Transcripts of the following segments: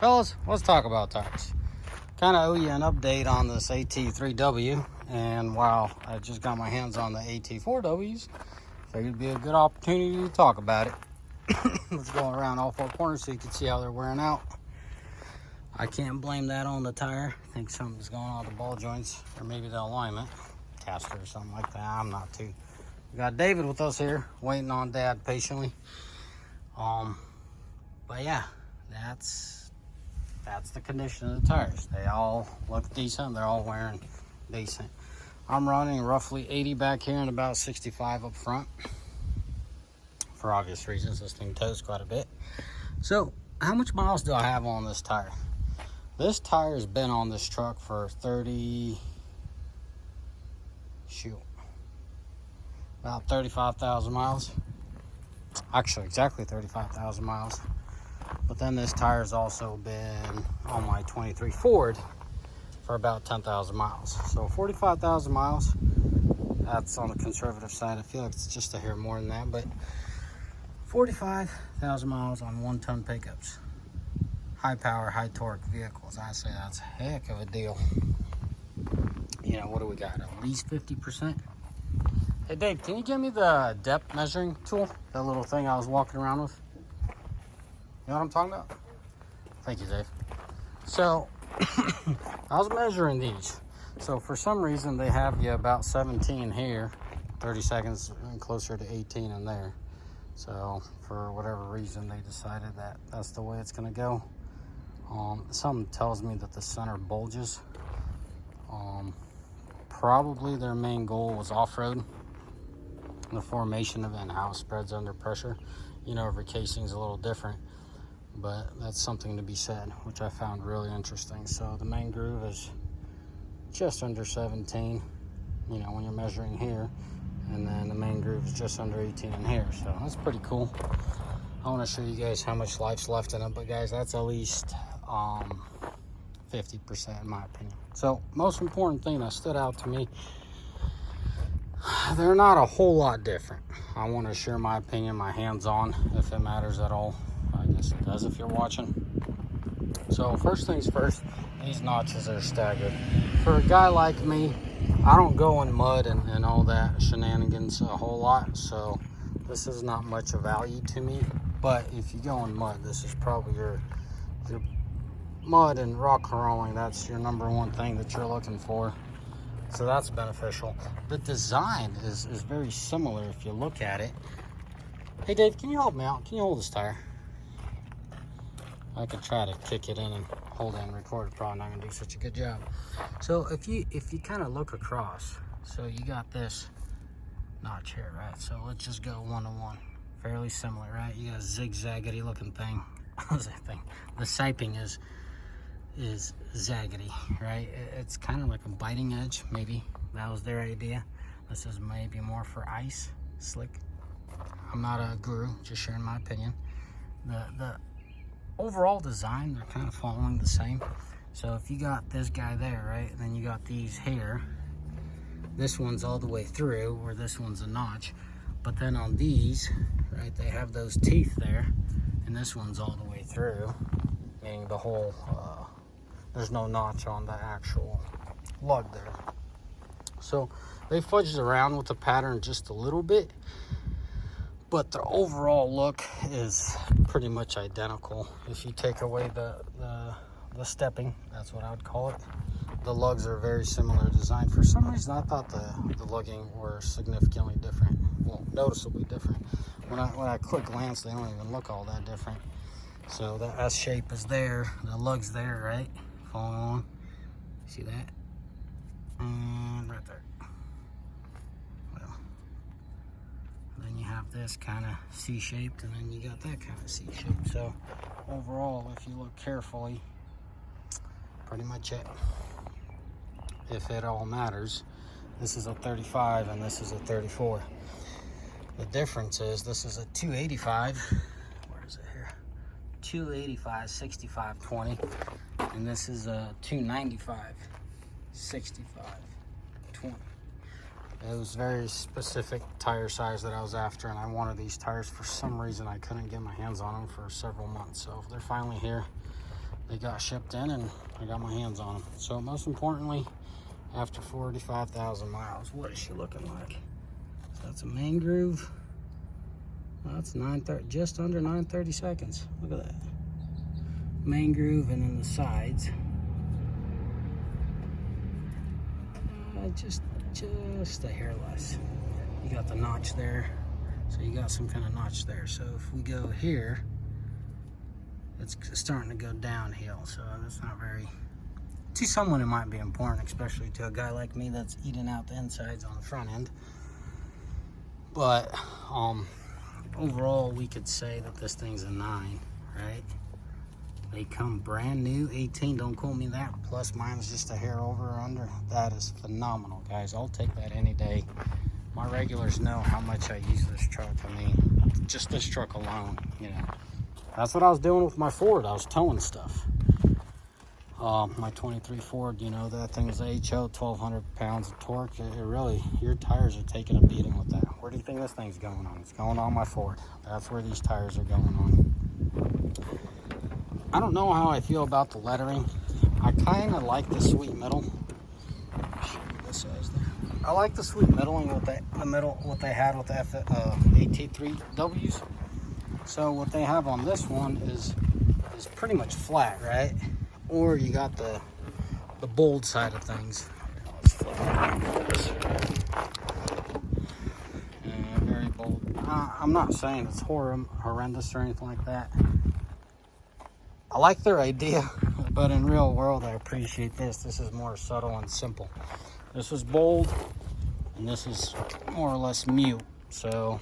Fellas, let's talk about tires. Kind of owe you an update on this AT3W, and while I just got my hands on the AT4Ws, figured it'd be a good opportunity to talk about it. Let's go around all four corners so you can see how they're wearing out. I can't blame that on the tire. I think something's going on with the ball joints, or maybe the alignment caster or something like that. I'm not too. We got David with us here, waiting on Dad patiently. But yeah, that's the condition of the tires. They all look decent. They're all wearing decent. I'm running roughly 80 back here and about 65 up front. For obvious reasons, this thing tows quite a bit. So, how much miles do I have on this tire? This tire has been on this truck for about 35,000 miles. Actually, exactly 35,000 miles. But then this tire's also been on my 23 Ford for about 10,000 miles. So 45,000 miles. That's on the conservative side. I feel like it's just a hair more than that, but 45,000 miles on 1-ton pickups. High power, high torque vehicles. I say that's a heck of a deal. You know, what do we got? At least 50%. Hey Dave, can you give me the depth measuring tool? That little thing I was walking around with? You know what I'm talking about? Thank you, Dave. So, I was measuring these. So, for some reason, they have you about 17 here, 30 seconds, and closer to 18 in there. So, for whatever reason, they decided that that's the way it's going to go. Something tells me that the center bulges. Probably their main goal was off-road. The formation of it and how it spreads under pressure. You know, every casing's a little different. But that's something to be said, which I found really interesting. So the main groove is just under 17, you know, when you're measuring here. And then the main groove is just under 18 in here. So that's pretty cool. I want to show you guys how much life's left in it. But guys, that's at least 50% in my opinion. So most important thing that stood out to me, they're not a whole lot different. I want to share my opinion, my hands-on, if it matters at all. I guess it does if you're watching. So first things first, these notches are staggered. For a guy like me, I don't go in mud and all that shenanigans a whole lot, so this is not much of value to me. But if you go in mud, this is probably your mud and rock crawling. That's your number one thing that you're looking for. So that's beneficial. The design is very similar if you look at it. Hey Dave, can you help me out? Can you hold this tire? I could try to kick it in and hold it and record it. Probably not gonna do such a good job. So if you kind of look across, so you got this notch here, right? So let's just go one-to-one. Fairly similar, right? You got a zigzaggedy looking thing. What's that thing? The siping is zaggedy, right? It's kind of like a biting edge, maybe. That was their idea. This is maybe more for ice, slick. I'm not a guru, just sharing my opinion. The overall design, they're kind of following the same. So if you got this guy there, right, and then you got these here, this one's all the way through, or this one's a notch. But then on these, right, they have those teeth there, and this one's all the way through, meaning the whole, there's no notch on the actual lug there. So they fudged around with the pattern just a little bit, but the overall look is pretty much identical. If you take away the stepping, that's what I would call it. The lugs are very similar design. For some reason, I thought the lugging were significantly different. Well, noticeably different. When I quick glance, they don't even look all that different. So the S shape is there, the lug's there, right? Following along. See that? And right there. Well, then you have this kind of C-shaped, and then you got that kind of C-shaped. So overall, if you look carefully, pretty much it. If it all matters, this is a 35 and this is a 34. The difference is this is a 285. Where is it here? 285 65 20, and this is a 295 65 20. It was very specific tire size that I was after, and I wanted these tires. For some reason I couldn't get my hands on them for several months, so they're finally here. they got shipped in and I got my hands on them. So most importantly, after 45,000 miles, what is she looking like? So that's a main groove. That's 930, just under 930 seconds. Look at that. Main groove, and then the sides. Just a hair less. You got the notch there, so you got some kind of notch there. So if we go here, it's starting to go downhill. So that's not very. To someone it might be important, especially to a guy like me that's eating out the insides on the front end. But overall, we could say that this thing's a 9, right? They come brand new, 18, don't quote me that, plus minus just a hair over or under. That is phenomenal, guys. I'll take that any day. My regulars know how much I use this truck. I mean, just this truck alone, you know. That's what I was doing with my Ford. I was towing stuff. My 23 Ford, you know, that thing is HO, 1,200 pounds of torque. It really, your tires are taking a beating with that. Where do you think this thing's going on? It's going on my Ford. That's where these tires are going on. I don't know how I feel about the lettering. I kind of like the sweet middle. This size there. I like the sweet middling with the middle, what they had with the AT3Ws. So what they have on this one is pretty much flat, right? Or you got the bold side of things. Let's flip it. Very bold. I'm not saying it's horrendous or anything like that. I like their idea, but in real world, I appreciate this. This is more subtle and simple. This is bold, and this is more or less mute. So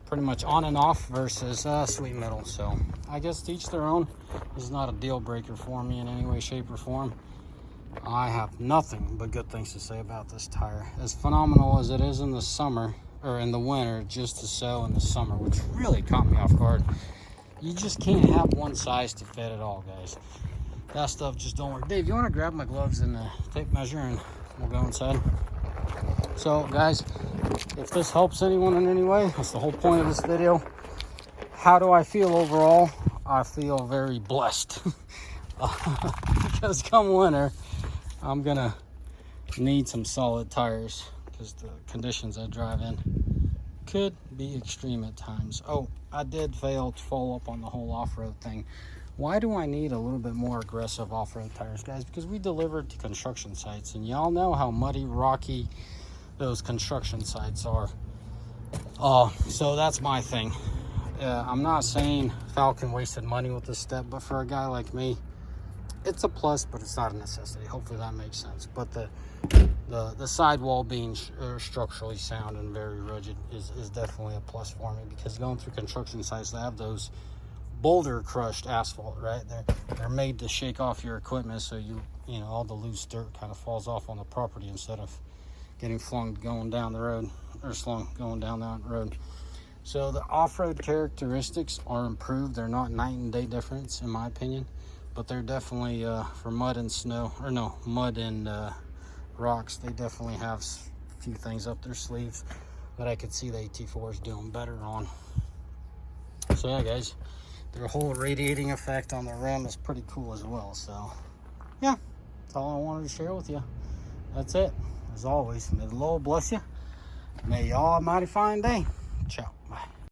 pretty much on and off versus sweet middle. So I guess to each their own. This is not a deal breaker for me in any way, shape, or form. I have nothing but good things to say about this tire. As phenomenal as it is in the summer, or in the winter, just as so in the summer, which really caught me off guard. You just can't have one size to fit it all, guys. That stuff just don't work. Dave, you want to grab my gloves and tape measure, and we'll go inside? So, guys, if this helps anyone in any way, that's the whole point of this video. How do I feel overall? I feel very blessed. Because come winter, I'm going to need some solid tires because the conditions I drive in could be extreme at times. Oh, I did fail to follow up on the whole off-road thing. Why do I need a little bit more aggressive off-road tires, guys? Because we deliver to construction sites, and y'all know how muddy, rocky those construction sites are. So that's my thing. I'm not saying Falken wasted money with this step, but for a guy like me, it's a plus, but it's not a necessity. Hopefully that makes sense. But the sidewall being structurally sound and very rigid is definitely a plus for me, because going through construction sites, they have those boulder crushed asphalt, right? They're made to shake off your equipment, so you know all the loose dirt kind of falls off on the property instead of getting flung going down the road, or slung going down that road. So the off-road characteristics are improved. They're not night and day difference in my opinion, but they're definitely for mud and snow, or no, mud and rocks, they definitely have a few things up their sleeves that I could see the AT4 is doing better on. So yeah, guys, their whole radiating effect on the rim is pretty cool as well. So yeah, that's all I wanted to share with you. That's it. As always, may the Lord bless you. May y'all have a mighty fine day.